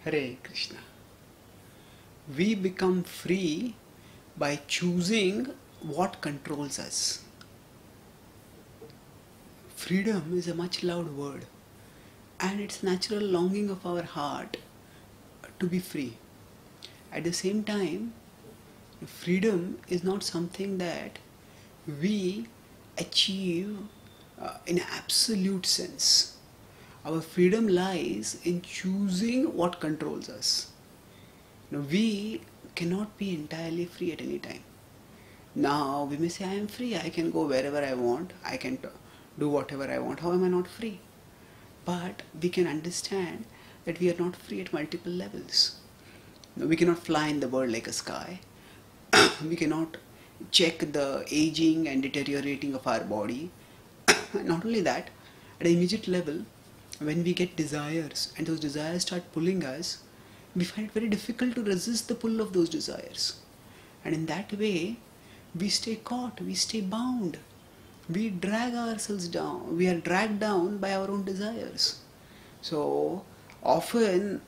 Hare Krishna. We become free by choosing what controls us. Freedom is a much loved word, and it's natural longing of our heart to be free. At the same time, freedom is not something that we achieve in an absolute sense. Our freedom lies in choosing what controls us. We cannot be entirely free at any time. Now we may say, I am free, I can go wherever I want, I can do whatever I want. How am I not free? But we can understand that we are not free at multiple levels. We cannot fly in the world like a sky. We cannot check the aging and deteriorating of our body. Not only that, at an immediate level, when we get desires and those desires start pulling us, we find it very difficult to resist the pull of those desires. And in that way, we stay caught, we stay bound. We drag ourselves down. We are dragged down by our own desires. So often,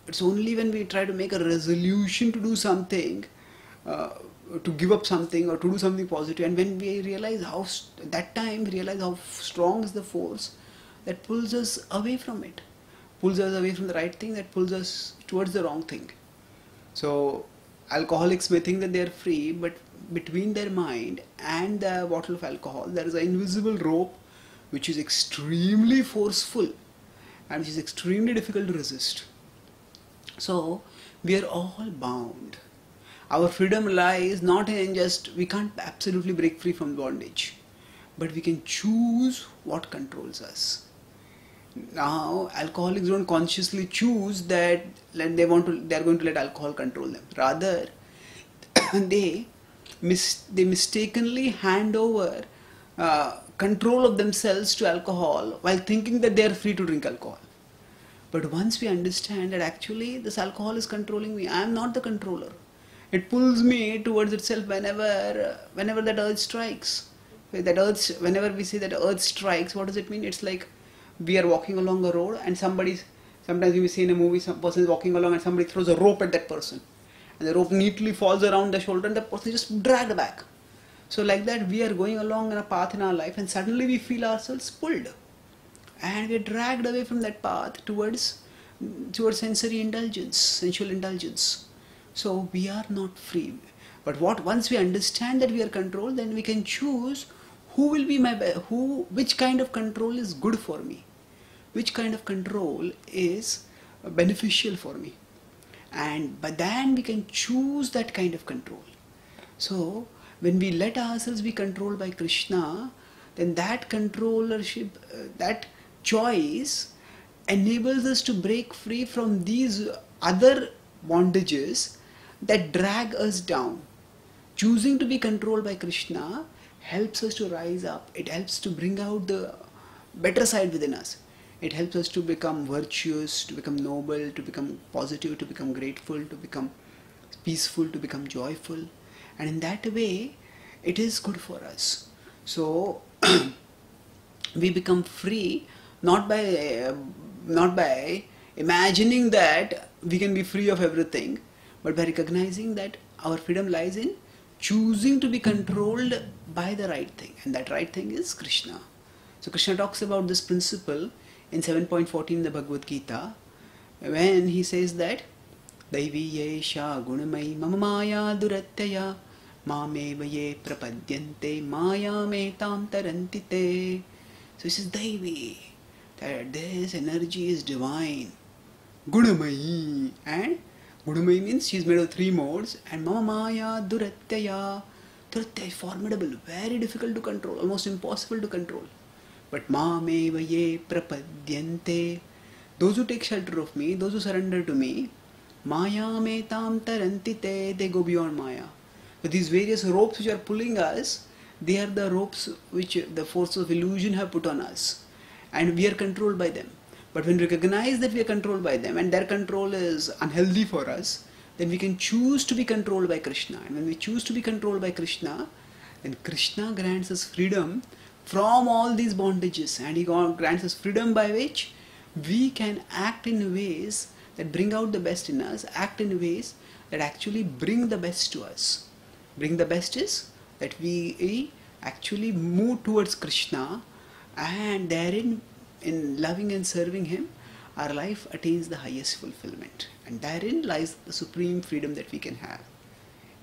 it's only when we try to make a resolution to do something, to give up something or to do something positive, and when we realize how strong is the force that pulls us away from it, pulls us away from the right thing, that pulls us towards the wrong thing. So alcoholics may think that they are free, but between their mind and the bottle of alcohol there is an invisible rope which is extremely forceful and which is extremely difficult to resist. So we are all bound. Our freedom lies not in just, we can't absolutely break free from bondage, but we can choose what controls us. Now, alcoholics don't consciously choose that they are going to let alcohol control them. Rather, they mistakenly hand over control of themselves to alcohol while thinking that they are free to drink alcohol. But once we understand that actually this alcohol is controlling me, I am not the controller. It pulls me towards itself whenever that urge strikes. Whenever we say that urge strikes, what does it mean? It's like we are walking along a road and sometimes we see in a movie, some person is walking along and somebody throws a rope at that person. And the rope neatly falls around the shoulder and the person is just dragged back. So like that, we are going along in a path in our life and suddenly we feel ourselves pulled. And we are dragged away from that path towards sensory indulgence, sensual indulgence. So we are not free. But once we understand that we are controlled, then we can choose which kind of control is good for me, which kind of control is beneficial for me. But then we can choose that kind of control. So when we let ourselves be controlled by Krishna, then that controllership, that choice enables us to break free from these other bondages that drag us down. Choosing to be controlled by Krishna helps us to rise up. It helps to bring out the better side within us. It helps us to become virtuous, to become noble, to become positive, to become grateful, to become peaceful, to become joyful. And in that way, it is good for us. So we become free not by imagining that we can be free of everything, but by recognizing that our freedom lies in choosing to be controlled by the right thing, and that right thing is Krishna. So Krishna talks about this principle in 7.14 in the Bhagavad Gita, when he says that Daivi yesha gunamai mama maya duratyaya mameva ye prapadyante maya metam tarantite. So he says Daivi, that this energy is divine, gunamai, and Gudumai means she is made of 3 modes, and Mama Maya Duratyaya. Duratyaya is formidable, very difficult to control, almost impossible to control. But Mameva ye prapadyante, those who take shelter of me, those who surrender to me, Maya metam tarantite, they go beyond Maya. So these various ropes which are pulling us, they are the ropes which the forces of illusion have put on us, and we are controlled by them. But when we recognize that we are controlled by them and their control is unhealthy for us, then we can choose to be controlled by Krishna. And when we choose to be controlled by Krishna, then Krishna grants us freedom from all these bondages, and He grants us freedom by which we can act in ways that bring out the best in us, act in ways that actually bring the best to us. Bring the best is that we actually move towards Krishna, and therein, in loving and serving Him, our life attains the highest fulfillment. And therein lies the supreme freedom that we can have,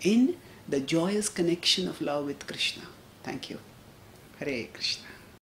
in the joyous connection of love with Krishna. Thank you. Hare Krishna.